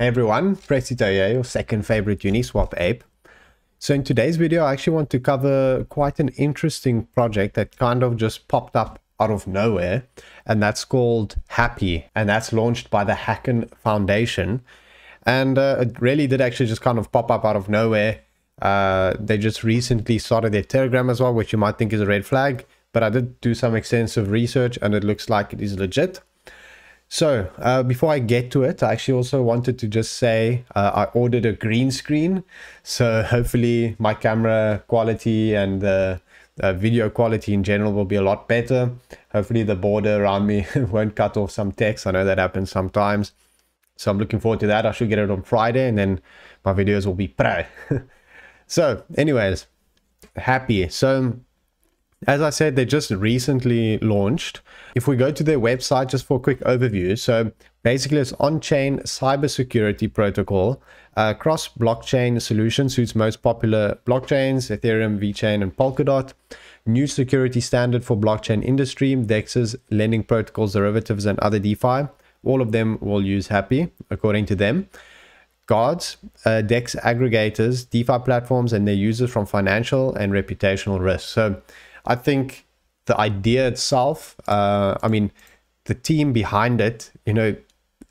Hey everyone, Presito here, your second favorite Uniswap ape. So in today's video, I actually want to cover quite an interesting project that kind of just popped up out of nowhere, and that's called Hapi, and that's launched by the Hacken Foundation. And it really did actually just kind of pop up out of nowhere. They just recently started their Telegram as well, which you might think is a red flag, but I did do some extensive research and it looks like it is legit. So before I get to it, I actually also wanted to just say I ordered a green screen. So hopefully my camera quality and the video quality in general will be a lot better. Hopefully the border around me won't cut off some text. I know that happens sometimes. So I'm looking forward to that. I should get it on Friday and then my videos will be pro. So anyways, Hapi. So as I said, they just recently launched. If we go to their website, just for a quick overview. So basically it's on-chain cybersecurity protocol. Cross-blockchain solution suits most popular blockchains, Ethereum, VeChain, and Polkadot. New security standard for blockchain industry, DEXs, lending protocols, derivatives, and other DeFi. All of them will use Hapi, according to them. Guards, DEX aggregators, DeFi platforms, and their users from financial and reputational risks. So I think the idea itself, I mean, the team behind it, you know,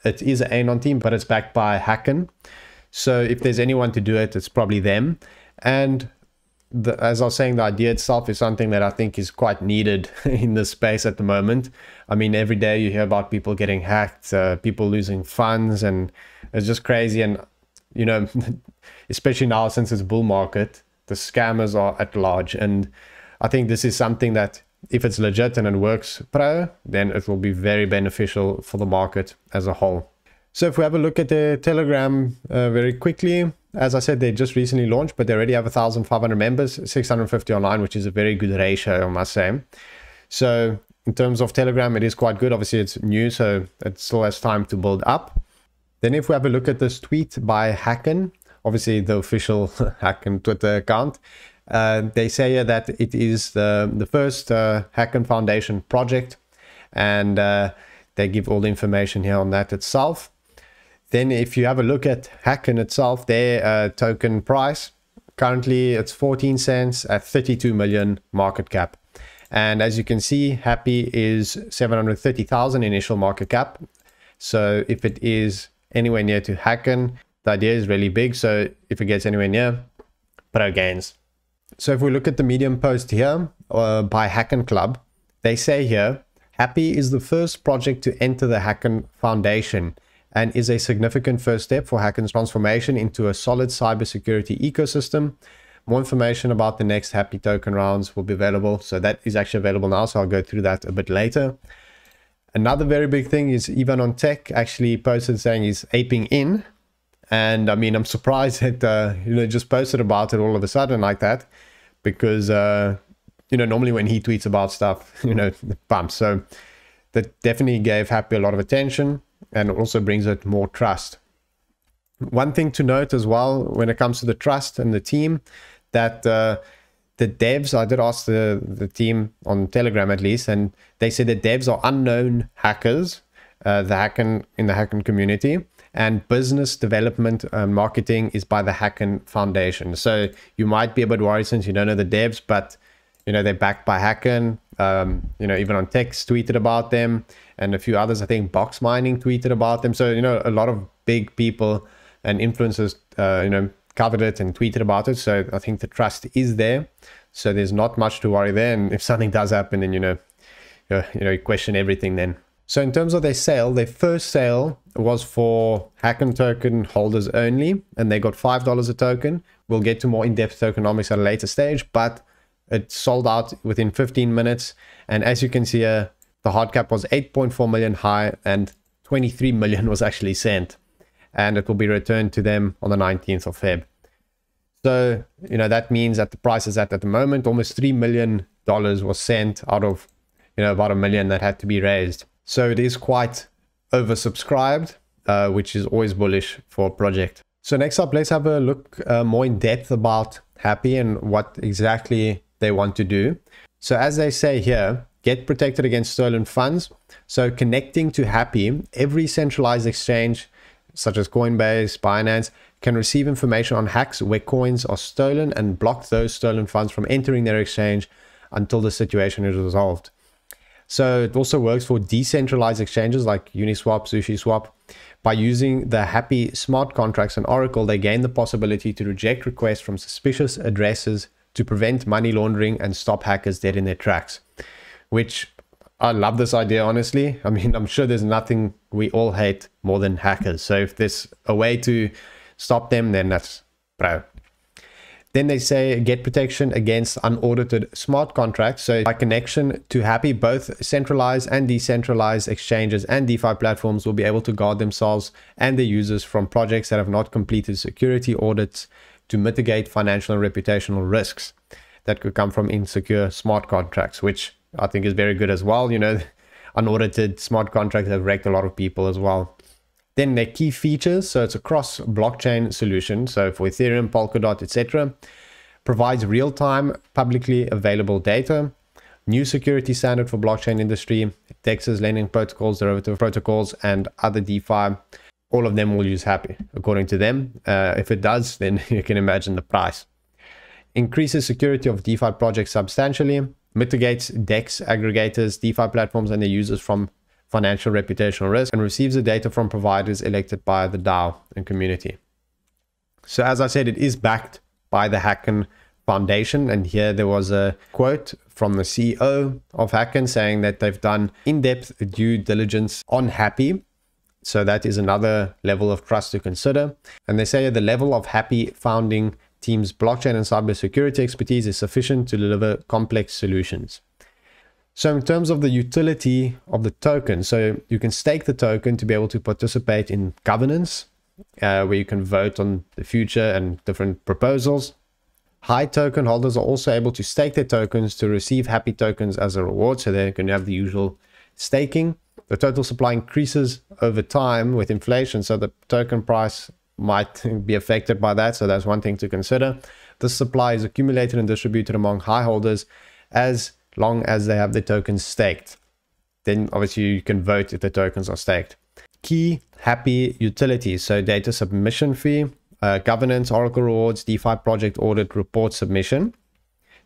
it is an Anon team, but it's backed by Hacken. So if there's anyone to do it, it's probably them. And as I was saying, the idea itself is something that I think is quite needed in this space at the moment. I mean, every day you hear about people getting hacked, people losing funds, and it's just crazy. And, you know, especially now since it's bull market, the scammers are at large. And I think this is something that if it's legit and it works pro, then it will be very beneficial for the market as a whole. So if we have a look at the Telegram very quickly, as I said, they just recently launched, but they already have 1,500 members, 650 online, which is a very good ratio, I must say. So in terms of Telegram, it is quite good. Obviously, it's new, so it still has time to build up. Then if we have a look at this tweet by Hacken, obviously the official Hacken Twitter account, they say here that it is the first Hacken Foundation project, and they give all the information here on that itself. Then if you have a look at Hacken itself, their token price, currently it's 14 cents at 32 million market cap. And as you can see, Hapi is 730,000 initial market cap. So if it is anywhere near to Hacken, the idea is really big. So if it gets anywhere near, pro gains. So if we look at the Medium post here by Hacken Club, they say here, Hapi is the first project to enter the Hacken Foundation and is a significant first step for Hacken's transformation into a solid cybersecurity ecosystem. More information about the next Hapi token rounds will be available. So that is actually available now, so I'll go through that a bit later. Another very big thing is Ivan on Tech actually posted saying he's aping in. And I mean, I'm surprised that, you know, just posted about it all of a sudden like that, because, you know, normally when he tweets about stuff, you know, it bumps. So that definitely gave Hapi a lot of attention and also brings it more trust. One thing to note as well, when it comes to the trust and the team, that the devs, I did ask the team on Telegram at least, and they said that devs are unknown hackers, in the Hacken community. And business development and marketing is by the Hacken Foundation. So you might be a bit worried since you don't know the devs, but you know, they're backed by Hacken. You know, even on Text tweeted about them, and a few others, I think Box Mining tweeted about them. So, you know, a lot of big people and influencers, you know, covered it and tweeted about it. So I think the trust is there. So there's not much to worry there. And if something does happen, then, you know, question everything then. So in terms of their sale, their first sale was for Hacken token holders only, and they got $5 a token. We'll get to more in-depth tokenomics at a later stage, but it sold out within 15 minutes. And as you can see here, the hard cap was 8.4 million high and 23 million was actually sent. And it will be returned to them on the 19th of Feb. So, you know, that means that the price is at the moment, almost $3 million was sent out of, you know, about $1 million that had to be raised. So it is quite oversubscribed, which is always bullish for a project. So next up, let's have a look more in depth about Hapi and what exactly they want to do. So as they say here, get protected against stolen funds. So connecting to Hapi, every centralized exchange such as Coinbase, Binance, can receive information on hacks where coins are stolen and block those stolen funds from entering their exchange until the situation is resolved. So it also works for decentralized exchanges like Uniswap, SushiSwap. By using the Hapi smart contracts on Oracle, they gain the possibility to reject requests from suspicious addresses to prevent money laundering and stop hackers dead in their tracks. Which, I love this idea, honestly. I mean, I'm sure there's nothing we all hate more than hackers. So if there's a way to stop them, then that's pro. Then they say get protection against unaudited smart contracts. So by connection to Hapi, both centralized and decentralized exchanges and DeFi platforms will be able to guard themselves and their users from projects that have not completed security audits to mitigate financial and reputational risks that could come from insecure smart contracts, which I think is very good as well. You know, unaudited smart contracts have wrecked a lot of people as well. Then their key features, so it's a cross-blockchain solution, so for Ethereum, Polkadot, etc. Provides real-time, publicly available data, new security standard for blockchain industry, DEXs, lending protocols, derivative protocols, and other DeFi. All of them will use Hapi, according to them. If it does, then you can imagine the price. Increases security of DeFi projects substantially, mitigates DEX aggregators, DeFi platforms, and their users from financial reputational risk, and receives the data from providers elected by the DAO and community. So as I said, it is backed by the Hacken Foundation, and here there was a quote from the CEO of Hacken saying that they've done in-depth due diligence on Hapi. So that is another level of trust to consider. And they say the level of Hapi founding team's blockchain and cybersecurity expertise is sufficient to deliver complex solutions. So in terms of the utility of the token, so you can stake the token to be able to participate in governance, where you can vote on the future and different proposals. High token holders are also able to stake their tokens to receive Hapi tokens as a reward, so they can have the usual staking. The total supply increases over time with inflation, so the token price might be affected by that, so that's one thing to consider. The supply is accumulated and distributed among high holders as long as they have the tokens staked. Then obviously you can vote if the tokens are staked. Key Hapi utilities, so data submission fee, governance, Oracle rewards, DeFi project audit report submission.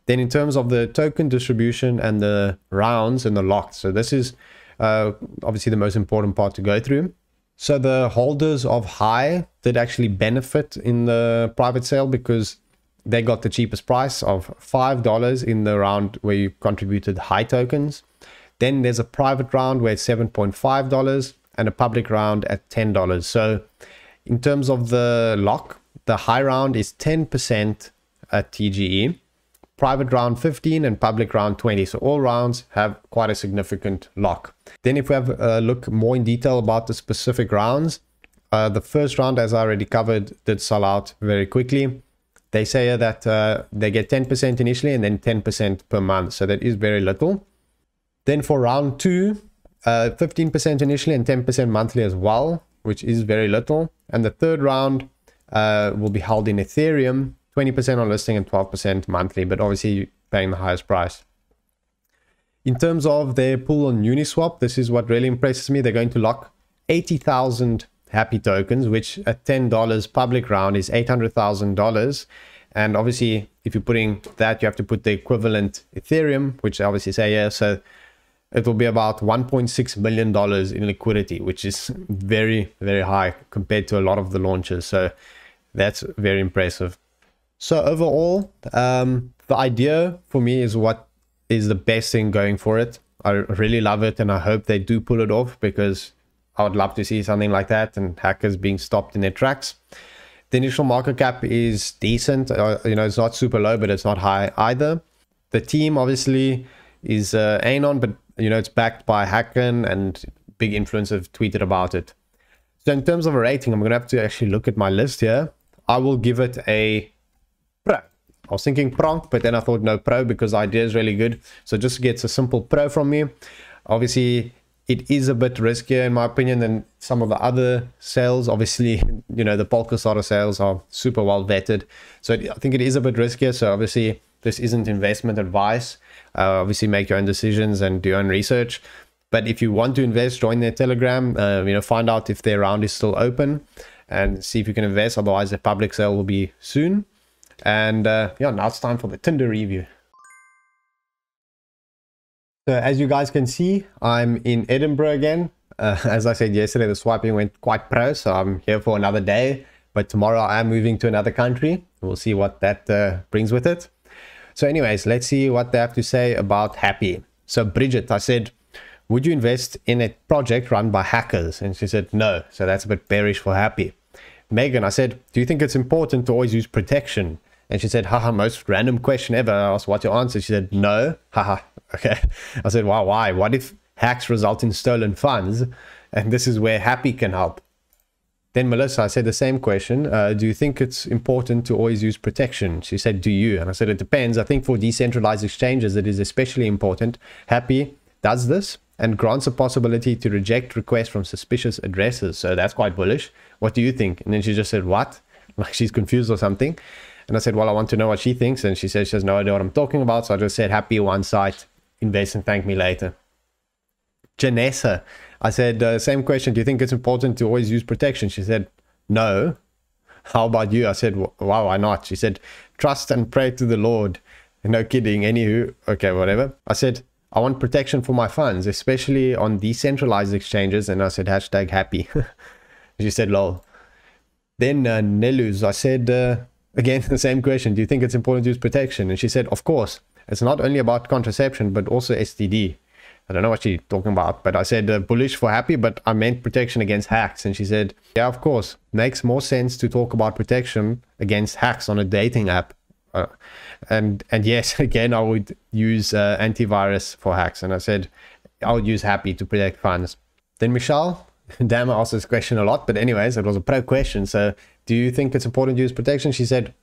Then in terms of the token distribution and the rounds and the locked, so this is obviously the most important part to go through. So the holders of high did actually benefit in the private sale because they got the cheapest price of $5 in the round where you contributed high tokens. Then there's a private round where it's $7.5 and a public round at $10. So in terms of the lock, the high round is 10% at TGE, private round 15 and public round 20. So all rounds have quite a significant lock. Then if we have a look more in detail about the specific rounds, the first round, as I already covered, did sell out very quickly. They say that they get 10% initially and then 10% per month. So that is very little. Then for round 2, 15% initially and 10% monthly as well, which is very little. And the third round will be held in Ethereum, 20% on listing and 12% monthly, but obviously paying the highest price. In terms of their pool on Uniswap, this is what really impresses me. They're going to lock 80,000 Hapi tokens, which at $10 public round is $800,000. And obviously, if you're putting that, you have to put the equivalent Ethereum, which I obviously say here. So it will be about $1.6 million in liquidity, which is very, very high compared to a lot of the launches. So that's very impressive. So overall, the idea for me is what is the best thing going for it. I really love it, and I hope they do pull it off, because I would love to see something like that and hackers being stopped in their tracks. The initial market cap is decent. It's not super low, but it's not high either. The team obviously is Anon, but it's backed by Hacken, and big influencers have tweeted about it. So in terms of a rating, I'm going to have to actually look at my list here. I will give it a pro. I was thinking pro, but then I thought no, pro, because the idea is really good. So just gets a simple pro from me. Obviously, it is a bit riskier in my opinion than some of the other sales. Obviously, the Polkadot sales are super well vetted. So I think it is a bit riskier. So obviously, this isn't investment advice. Obviously, make your own decisions and do your own research. But if you want to invest, join their Telegram, find out if their round is still open and see if you can invest. Otherwise, the public sale will be soon. And yeah, now it's time for the Tinder review. So as you guys can see, I'm in Edinburgh again. As I said yesterday, the swiping went quite pro, so I'm here for another day. But tomorrow I am moving to another country. We'll see what that brings with it. So anyways, let's see what they have to say about Hapi. So Bridget, I said, would you invest in a project run by hackers? And she said, no. So that's a bit bearish for Hapi. Megan, I said, do you think it's important to always use protection? And she said, haha, most random question ever. I asked, what's your answer? She said, no. Haha, okay. I said, wow, why? What if hacks result in stolen funds? And this is where Hapi can help. Then Melissa, I said the same question. Do you think it's important to always use protection? She said, do you? And I said, it depends. I think for decentralized exchanges, it is especially important. Hapi does this and grants a possibility to reject requests from suspicious addresses. So that's quite bullish. What do you think? And then she just said, what? Like she's confused or something. And I said, well, I want to know what she thinks. And she said she has no idea what I'm talking about. So I just said, Hapi, one site, invest and thank me later. Janessa, I said, same question. Do you think it's important to always use protection? She said, no. How about you? I said, wow, why not? She said, trust and pray to the Lord. No kidding. Anywho, okay, whatever. I said, I want protection for my funds, especially on decentralized exchanges. And I said, hashtag Hapi. She said, lol. Then Neluz, I said, again, the same question. Do you think it's important to use protection? And she said, of course. It's not only about contraception, but also STD. I don't know what she's talking about, but I said bullish for Hapi, but I meant protection against hacks. And she said, yeah, of course. Makes more sense to talk about protection against hacks on a dating app. And yes, again, I would use antivirus for hacks. And I said, I would use Hapi to protect funds. Then Michelle, damn, I asked this question a lot, but anyways, it was a pro question. So do you think it's important to use protection? She said,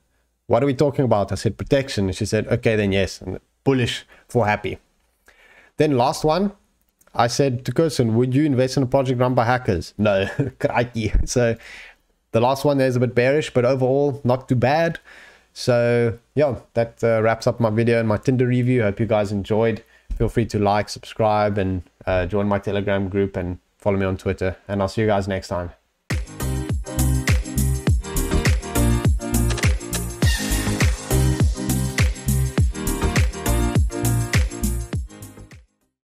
what are we talking about? I said, protection. And she said, okay, then yes. And bullish for Hapi. Then last one, I said to Kirsten, would you invest in a project run by hackers? No, crikey. So the last one there is a bit bearish, but overall not too bad. So yeah, that wraps up my video and my Tinder review. I hope you guys enjoyed. Feel free to like, subscribe, and join my Telegram group and follow me on Twitter. And I'll see you guys next time.